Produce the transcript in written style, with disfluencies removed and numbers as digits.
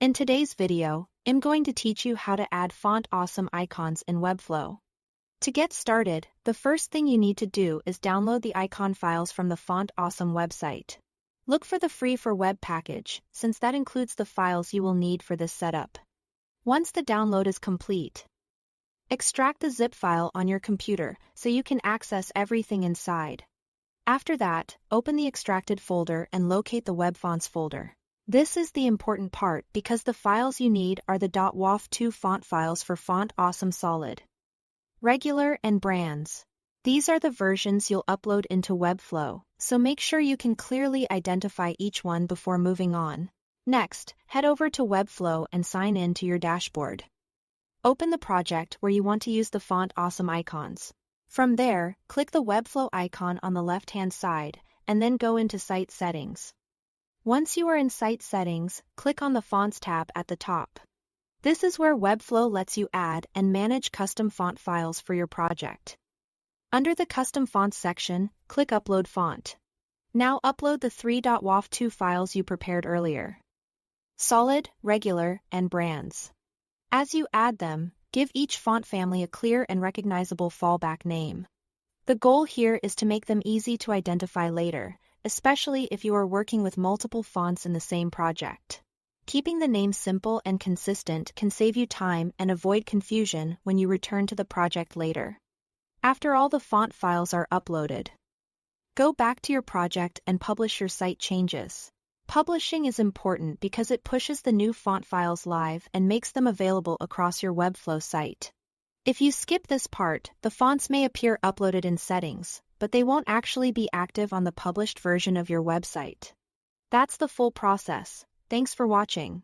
In today's video, I'm going to teach you how to add font awesome icons in Webflow. To get started, the first thing you need to do is download the icon files from the Font Awesome website. Look for the free for web package, since that includes the files you will need for this setup. Once the download is complete, extract the zip file on your computer so you can access everything inside. After that, open the extracted folder and locate the web fonts folder. This is the important part because the files you need are the .wof2 font files for Font Awesome Solid, Regular, and Brands. These are the versions you'll upload into Webflow, so make sure you can clearly identify each one before moving on. Next, head over to Webflow and sign in to your dashboard. Open the project where you want to use the Font Awesome icons. From there, click the Webflow icon on the left-hand side, and then go into Site Settings. Once you are in Site Settings, click on the Fonts tab at the top. This is where Webflow lets you add and manage custom font files for your project. Under the Custom Fonts section, click Upload Font. Now upload the three .wof2 files you prepared earlier: Solid, Regular, and Brands. As you add them, give each font family a clear and recognizable fallback name. The goal here is to make them easy to identify later, especially if you are working with multiple fonts in the same project. Keeping the name simple and consistent can save you time and avoid confusion when you return to the project later. After all the font files are uploaded, go back to your project and publish your site changes. Publishing is important because it pushes the new font files live and makes them available across your Webflow site. If you skip this part, the fonts may appear uploaded in settings, but they won't actually be active on the published version of your website. That's the full process. Thanks for watching.